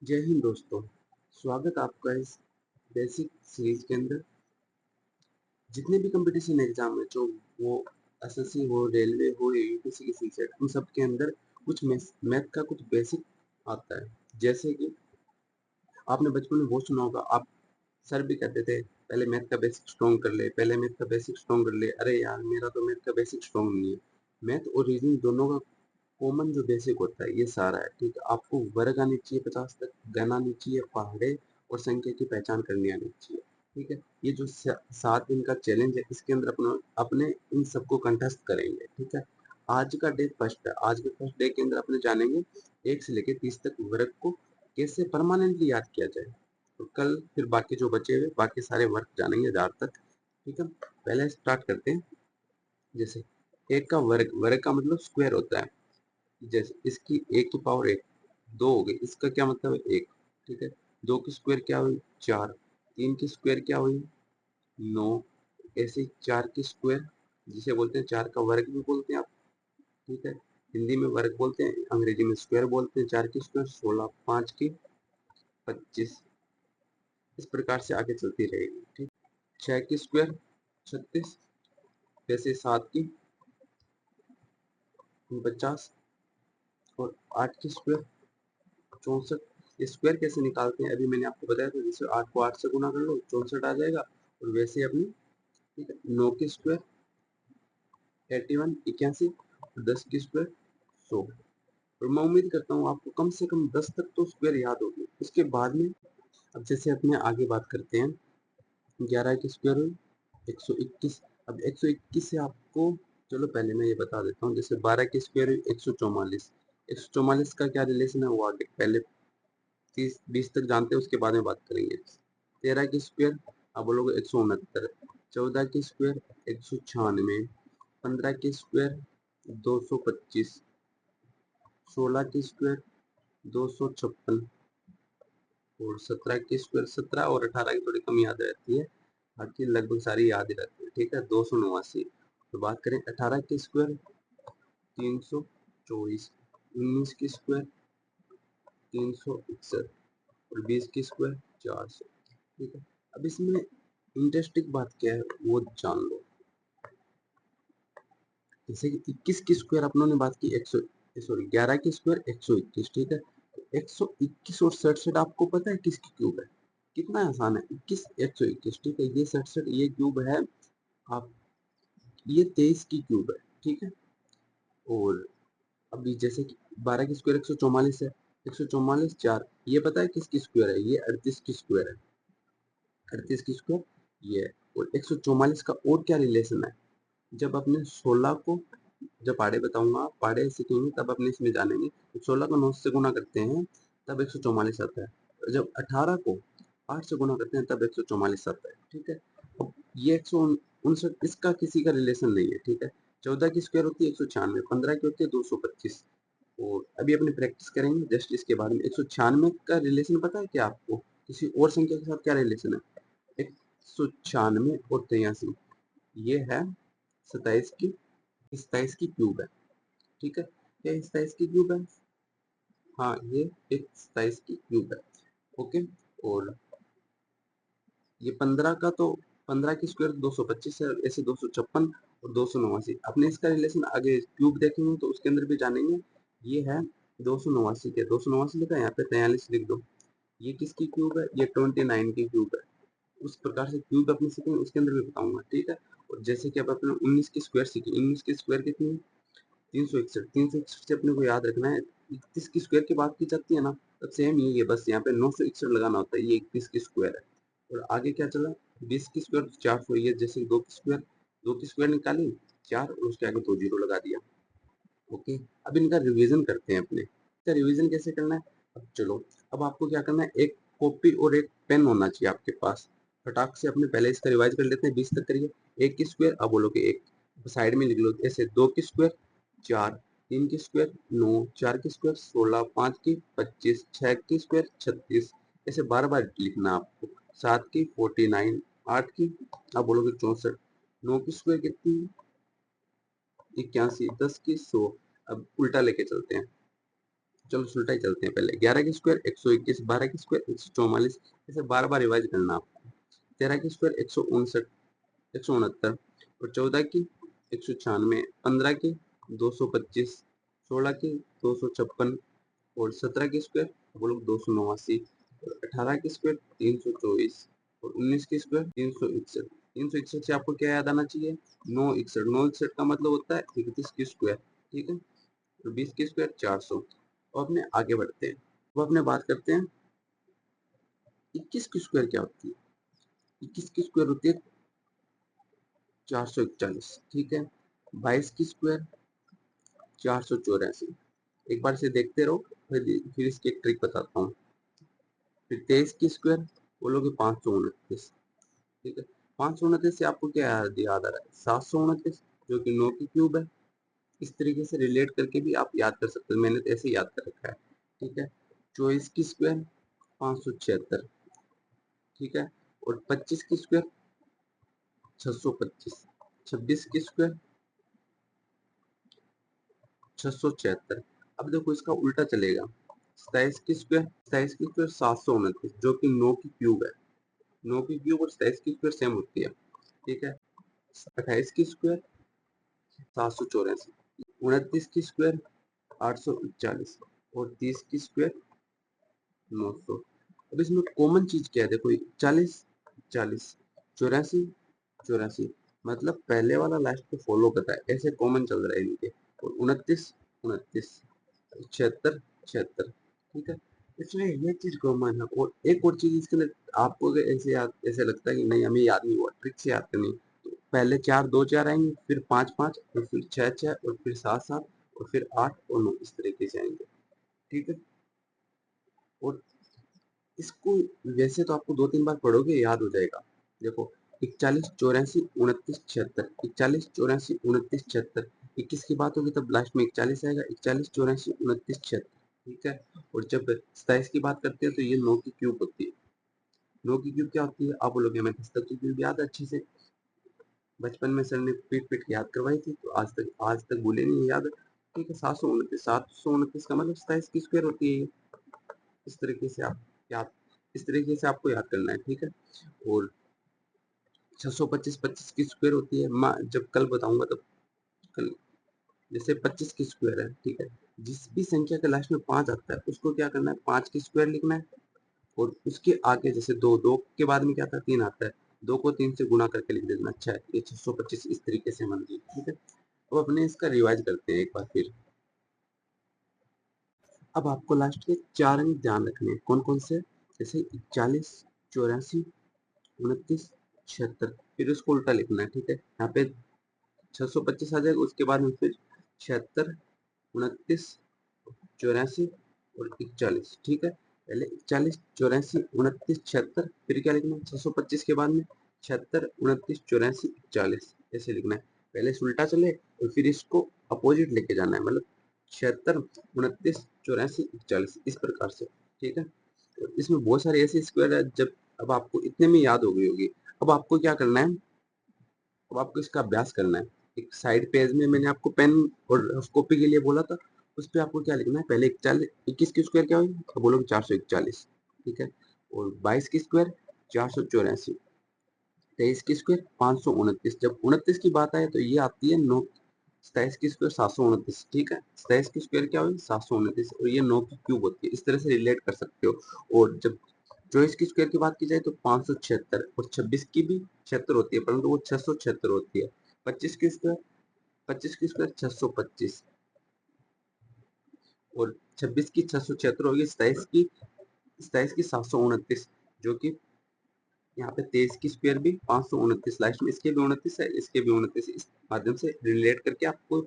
जय हिंद दोस्तों। स्वागत आपका इस बेसिक सीरीज के अंदर। जितने भी कंपटीशन एग्जाम है, जो वो एसएससी हो, रेलवे हो या यूपीएससी की सीसेट, उन सब के अंदर कुछ मैथ का कुछ बेसिक आता है। जैसे कि आपने बचपन में बहुत सुना होगा, आप सर भी कहते थे पहले मैथ का बेसिक स्ट्रॉन्ग कर ले, पहले मैथ का बेसिक स्ट्रॉन्ग कर ले। अरे यार, मेरा तो मैथ का बेसिक स्ट्रॉन्ग नहीं है। मैथ और रीजनिंग दोनों का कॉमन जो बेसिक होता है ये सारा है, ठीक है। आपको वर्ग आनी चाहिए 50 तक, गण आनी चाहिए, पहाड़े और संख्या की पहचान करनी आनी चाहिए, ठीक है। ये जो 7 दिन का चैलेंज है, इसके अंदर अपने इन सबको कंटेस्ट करेंगे, ठीक है। आज का डे फर्स्ट है। आज के फर्स्ट डे के अंदर अपने जानेंगे 1 से लेकर 30 तक वर्ग को कैसे परमानेंटली याद किया जाए। तो कल फिर बाकी जो बचे हुए बाकी सारे वर्ग जानेंगे 1000 तक, ठीक है। पहले स्टार्ट करते हैं। जैसे एक का वर्ग, वर्ग का मतलब स्क्वायर होता है। जैसे इसकी 1 की पावर 1, 2 हो गई, इसका क्या मतलब है 1, ठीक है। 2 की स्क्वायर क्या हुई 4, 3 की स्क्वायर क्या हुई 9, ऐसे ही 4 की स्क्वायर, जिसे बोलते हैं 4 का वर्ग भी बोलते हैं आप, ठीक है। हिंदी में वर्ग बोलते हैं, अंग्रेजी में स्क्वायर बोलते हैं। 4 की स्क्वायर 16, 5 की 25, इस प्रकार से आगे चलती रहेगी, ठीक। 6 की स्क्वायर 36, वैसे 7 की 49 और 8 की स्क्वायर 64। ये स्क्वायर कैसे निकालते हैं अभी मैंने आपको बताया था। जैसे 8 को 8 से गुना कर लो 64 आ जाएगा। और वैसे अपनी, ठीक है, 9 की स्क्वायर 81, 81 और 10 की स्क्वायर 100। और मैं उम्मीद करता हूँ आपको कम से कम 10 तक तो स्क्वायर याद होगी। उसके बाद में अब जैसे अपने आगे बात करते हैं। 11 की स्क्वायर हुई 121। अब 121 से आपको, चलो पहले मैं ये बता देता हूँ। जैसे 12 की स्क्वायर हुई 144। 144 का क्या रिलेशन है वो आगे, पहले 30-20 तक जानते हैं, उसके बाद में बात करेंगे। 13 की स्क्वायर आप बोलोगे 169। 14 की स्क्वायर 196। 15 की स्क्वायर 225। 16 की स्क्वायर 256 और 17 की स्क्वायर 17 और 18 की थोड़ी कम याद रहती है, बाकी लगभग सारी याद ही रहती है, ठीक है। 289। तो बात करें 18 की स्क्वायर 324। 19 की स्क्वायर 361 और 20 की स्क्वायर 400, ठीक है। अब इसमें इंटरेस्टिंग बात क्या है वो जान लो। जैसे कि 21 की स्क्वायर अपनों ने बात की 100, सॉरी 11 की स्क्वायर 121, ठीक है। 121 और 67 आपको पता है किसकी क्यूब है? कितना आसान है, 21 121, ठीक है। ये 67 ये क्यूब है आप, ये 23 की क्यूब है, ठीक है। और अभी जैसे कि 12 की स्क्वायर 144 है, 144 4, ये पता है किसकी स्क्वायर है? ये 38 की स्क्वायर है। 38 की स्क्वायर ये है। और 144 का और क्या रिलेशन है? जब अपने 16 को, जब पहाड़े बताऊंगा, पहाड़े सीखेंगे तब अपने इसमें जानेंगे। जब 16 को 9 से गुना करते हैं तब 144 आता है। और जब 18 को 8 से गुना करते हैं तब 144 आता है, ठीक है। अब ये 159, इसका किसी का रिलेशन नहीं है, ठीक है। 14 की स्क्वायर होती है 196, 15 की होती है 225। और अभी अपने प्रैक्टिस करेंगे जस्ट इसके बारे में। 196 का रिलेशन पता है क्या आपको? किसी और संख्या के साथ क्या रिलेशन है? 196 और 83, ये है 27 की 27 की क्यूब है, ठीक है। ये 27 की क्यूब है, हाँ ये एक 27 की क्यूब है, ओके। और ये 15 का, तो 15 की स्क्वायर 225 है, ऐसे 256 और 289। अपने इसका रिलेशन आगे क्यूब देखेंगे तो उसके अंदर भी जानेंगे। ये है 289 के, 289 लिखा है यहाँ पे, 43 लिख दो। ये किसकी क्यूब है? ये 29 की क्यूब है। उस प्रकार से क्यूब अपने सीखेंगे, उसके अंदर भी बताऊंगा, ठीक है। और जैसे कि अब अपने 19 की स्क्वायर सीखी, 19 की स्क्वायर कितनी है? 361। 361 से अपने को याद रखना है, 31 की स्क्वायर की बात की जाती है ना, तब सेम यही है, बस यहाँ पे 961 लगाना होता है। ये 31 की स्क्वायर है। और आगे क्या चला? 20 की स्क्वायर 400। ये जैसे 2 की स्क्वायर, 2 की स्क्वायर निकाली 4 और उसके आगे 2 जीरो लगा दिया, ओके। अब इनका रिवीजन करते हैं अपने। इसका रिवीजन कैसे करना है? अब चलो, अब आपको क्या करना है, एक कॉपी और एक पेन होना चाहिए आपके पास। फटाक से अपने पहले इसका रिवाइज कर लेते हैं, 20 तक करिए। 1 की स्क्वायर अब बोलोगे 1, साइड में लिख लो ऐसे। 2 की स्क्वायर 4, 3 की स्क्वायर 9, 4 की स्क्वायर 16, 5 की 25, 6 की स्क्वायर 36, ऐसे बार बार लिखना आपको। 7 की 49, 8 की अब बोलोगे 64, 9 की स्क्वायर कितनी? 81, 10 की 100। अब उल्टा लेके चलते हैं, चलो उल्टा ही चलते हैं। पहले 11 की स्क्वायर 121, 12 की स्क्वायर 144, ऐसे बार बार रिवाइज करना आपको। 13 की स्क्वायर 159, 169, और 14 की 196, 15 की 225, 16 की 256, और 17 की स्क्वायर बोलो 289, और 18 की स्क्वायर 324, और 19 की स्क्वायर 361। 361 से आपको क्या याद आना चाहिए? 961। 961 का मतलब होता है 31 की स्क्वायर, ठीक है। तो 20 की स्क्वायर 400। अब अपने आगे बढ़ते हैं। अब अपने बात करते हैं 21 की स्क्वायर क्या होती है। 21 की स्क्वायर होती है 441, ठीक है। 22 की स्क्वायर 484। एक बार से देखते रहो, फिर इसकी एक ट्रिक बताता हूँ। फिर 23 की स्क्वायर बोलोगे 529, ठीक है। 529 से आपको क्या याद आ रहा है? 729, जो कि 9 की क्यूब है। इस तरीके से रिलेट करके भी आप याद कर सकते हो, मैंने तो ऐसे याद कर रखा है, ठीक है। 24 की स्क्वायर 576, ठीक है। और 25 की स्क्वायर 625, 26 की स्क्वायर 676। अब देखो इसका उल्टा चलेगा। 27 की स्क्वायर 729, जो कि 9 की क्यूब है। 9 की क्यूब और 27 की स्क्वायर सेम होती है, ठीक है। 28 की स्क्वायर 784, 29 की स्क्वायर 839, और 30 की स्क्वायर 900। अब इसमें कॉमन चीज क्या है? देखो 40, 40, 84, 84, मतलब पहले वाला लास्ट को फॉलो करता है, ऐसे कॉमन चल रहा है इनके। और 29, 29, 76, 76, ठीक है। इसमें ये चीज कॉमन है। और एक और चीज इसके अंदर आपको अगर ऐसे याद, ऐसे लगता है कि नहीं हमें याद नहीं हुआ, ट्रिक से याद करनी, तो पहले 4 2 4 आएंगे, फिर 5 5, और फिर 6 6, और फिर 7 7, और फिर 8 और 9, इस तरीके से आएंगे, ठीक है। और इसको वैसे तो आपको 2 3 बार पढ़ोगे याद हो जाएगा। देखो 41 84 29 76, 41 84 29 76, 21 की बात होगी तब लास्ट में 41 आएगा, 41 84 29 76, ठीक है। और जब 27 की बात करते हैं तो ये 9 की क्यूब होती है। 9 की क्यूब क्या होती है? आप बोलोगे हमें 10 तक की क्यूब याद है अच्छे से, बचपन में सर ने पीट पीट के याद करवाई थी, तो आज तक भूले नहीं, याद है, ठीक है। 729, 729 का मतलब 27 की स्क्वायर होती है। इस तरीके से आप याद, इस तरीके से आपको याद करना है, ठीक है। और 625 25 की स्क्वायर होती है। मैं जब कल बताऊंगा तब कल, जैसे 25 की स्क्वायर है, ठीक है। जिस भी संख्या के लास्ट में 5 आता है उसको क्या करना है? 5 की स्क्वायर लिखना है। और उसके आगे जैसे 2 2 के बाद में क्या आता है? 3 आता है, 2 को 3 से गुणा करके लिख देना। अच्छा है, ये 625 इस तरीके से मान लीजिए, ठीक है। अब अपने इसका रिवाइज करते हैं एक बार फिर। अब आपको लास्ट के 4 अंक ध्यान रखने हैं। कौन कौन से? जैसे 41, 84, 29, 76, फिर उसको उल्टा लिखना है, ठीक है। यहाँ पे 625 आ जाएगा, उसके बाद में फिर 76, 29, 84 और 41, ठीक है। पहले 41, 84, 29, 76, फिर क्या लिखना है? 625 के बाद में 76, 29, 84, 41, ऐसे लिखना है। पहले इस उल्टा चले और फिर इसको अपोजिट लेके जाना है, मतलब 76, 29, 84, 41, इस प्रकार से, ठीक है। तो इसमें बहुत सारे ऐसे स्क्वायर है। जब अब आपको इतने में याद हो गई होगी, अब आपको क्या करना है? अब आपको इसका अभ्यास करना है। एक साइड पेज में मैंने आपको पेन और कॉपी के लिए बोला था, उस पे आपको क्या लिखना है? पहले 21 की स्क्वायर क्या हुई? अब बोलोगे 441, ठीक है। और 22 की स्क्वायर 484, 23 की स्क्वायर 529। जब 29 की बात आए तो ये आती है 9, 27 की स्क्वायर 729, ठीक है। 27 की स्क्वायर क्या हुई? 729, और ये 9 की क्यूब होती है। इस तरह से रिलेट कर सकते हो। और जब 24 की स्क्वायर की बात की जाए तो 576, और 26 की भी 76 होती है, परंतु वो 676 होती है। 25 की स्क्वायर, 25 की स्क्वायर 625, और 26 की 676 होगी। 27 की 729, जो कि यहाँ पे 23 की स्क्वायर भी 529, लास्ट में इसके भी 29 है, इसके भी 29। इस माध्यम से रिलेट करके आपको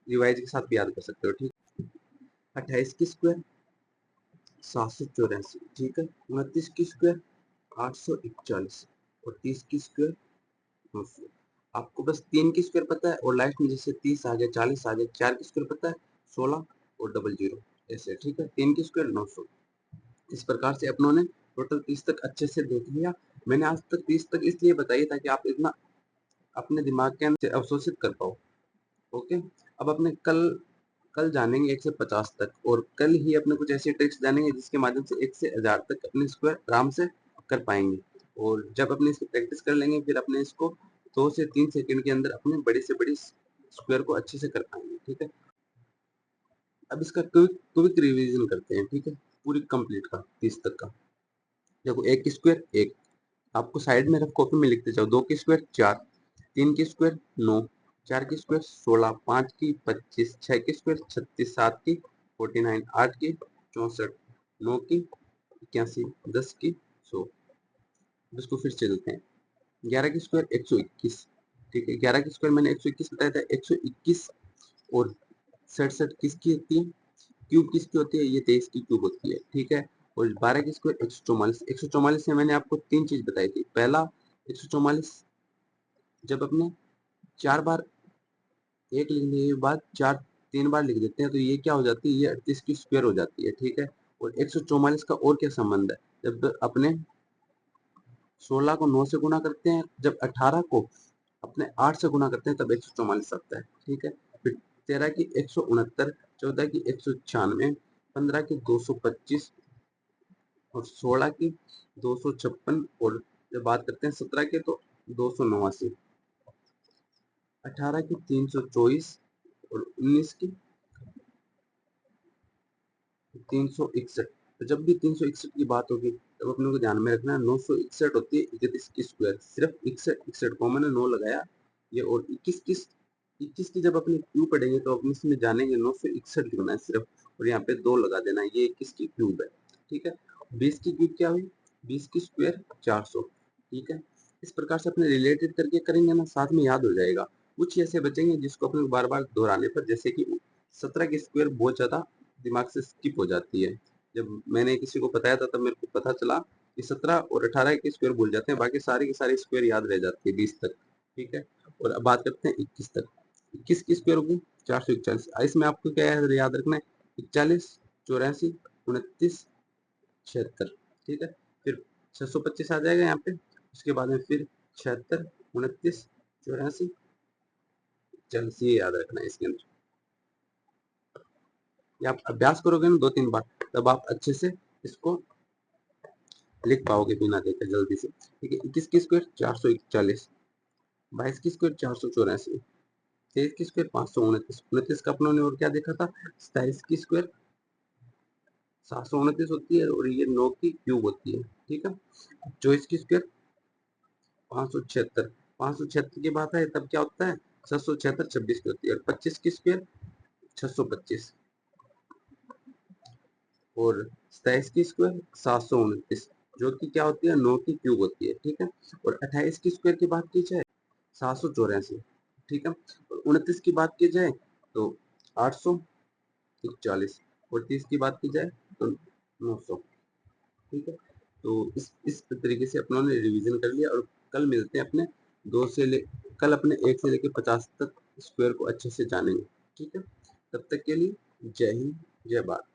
रिवाइज के साथ भी याद कर सकते हो, ठीक। 28 की स्क्वायर 784, ठीक है। 29 की स्क्वायर 841, और 30 की स्क्वायर 900। आपको बस 3 की स्क्वायर पता है, और लास्ट में जैसे 30 आ गया, 40 आ गया। 4 की स्क्वायर पता है, 16 और डबल जीरो, ऐसे, ठीक है। 3 की स्क्वायर 900। इस प्रकार से अपनों ने टोटल 30 तक अच्छे से देख लिया। मैंने आज तक 30 तक इसलिए बताई ताकि आप इतना अपने दिमाग के अंदर अवशोषित कर पाओ, ओके। अब अपने कल कल जानेंगे 1 से 50 तक, और कल ही अपने कुछ ऐसे ट्रिक्स जानेंगे जिसके माध्यम से 1 से 1000 तक अपने स्क्वायर आराम से कर पाएंगे। और जब अपने इसकी प्रैक्टिस कर लेंगे फिर अपने इसको 2 से 3 सेकंड के अंदर अपने बड़ी से बड़ी स्क्वायर को अच्छे से कर पाएंगे। ठीक है, अब इसका क्विक रिवीजन करते हैं। ठीक है, पूरी कंप्लीट का 30 तक का। देखो, 1 की स्क्वायर 1, आपको साइड में रफ कॉपी में लिखते जाओ। 2 की स्क्वायर 4, 3 की स्क्वायर 9, 4 की स्क्वायर 16, 5 की 25, 6 की स्क्वायर 36, 7 की 49, 8 की 64, 9 की 81, 10 की 100। इसको फिर से चलते हैं। 11 की स्क्वायर 121। ठीक है, 11 की स्क्वायर मैंने 121 बताया था। 121 और 67 किसकी होती है? क्यूब किसकी होती है? ये 23 की क्यूब होती है। ठीक है, और 12 की स्क्वायर 144। 144 से मैंने आपको 3 चीज बताई थी। पहला, 144 जब अपने 4 बार एक लिखने के बाद 4 3 बार लिख देते हैं तो ये क्या हो जाती है? ये 38 की स्क्वायर हो जाती है। ठीक है, और 144 का और क्या संबंध है? जब अपने 16 को 9 से गुणा करते हैं, जब 18 को अपने 8 से गुणा करते हैं, तब 144 आता है। ठीक है, फिर 13 की 169, 14 की 196, 15 की 225 और 16 की 256, और जब बात करते हैं 17 के तो 289, 18 की 324 और 19 की 361। तो जब भी 361 की बात होगी तब अपने को ध्यान में रखना है 961 होती है 31 की स्क्वायर। सिर्फ 61 को मैंने 9 लगाया ये, और 21 की जब अपने क्यूब पढ़ेंगे तो अपने इसमें जानेंगे 961 लिखना है सिर्फ, और यहाँ पे 2 लगा देना है। ये 21 की क्यूब है। ठीक है, 20 की क्यूब क्या हुई? 20 की स्क्वायर 400। ठीक है, इस प्रकार से अपने रिलेटेड करके करेंगे ना, साथ में याद हो जाएगा। कुछ ऐसे बचेंगे जिसको अपने बार बार दोहराने पर, जैसे कि 17 की स्क्वायर बहुत ज्यादा दिमाग से स्किप हो जाती है। जब मैंने किसी को बताया था तब मेरे को पता चला कि 17 और 18 के स्क्वायर भूल जाते हैं, बाकी सारी की सारी स्क्वायर याद रह जाती है 20 तक। ठीक है, और अब बात करते हैं 21 तक। 21 की स्क्वायर होगी 441। इसमें आपको क्या याद रखना है? 41, 84, 29, 76। ठीक है, फिर 625 आ जाएगा यहाँ पे। उसके बाद में फिर 76, 29, 84, 40 ये याद रखना है इसके अंदर। ये आप अभ्यास करोगे ना 2-3 बार, तब आप अच्छे से इसको लिख पाओगे बिना देखे जल्दी से। ठीक है, 21 की स्क्वायर 441, 22 की स्क्वायर 484, 23 की स्क्वायर 529, 29 का अपनों ने और क्या देखा था? 27 की स्क्वायर 729 होती है, और ये 9 की क्यूब होती है। ठीक है, 24 की स्क्वायर 576, 576 की बात है तब क्या होता है? 776 26 की होती है, और 25 की स्क्वायर 625, और 27 की स्क्वायर 729, जो कि क्या होती है? 9 की क्यूब होती है। ठीक है, और 28 की स्क्वायर की बात की जाए 784। ठीक है, और 29 की बात की जाए तो 841, और 30 की बात की जाए तो 900। ठीक है, तो इस तरीके से अपनों ने रिवीजन कर लिया, और कल मिलते हैं अपने दो से ले कल अपने 1 से लेकर 50 तक स्क्वायर को अच्छे से जानेंगे। ठीक है, तब तक के लिए जय हिंद, जय भारत।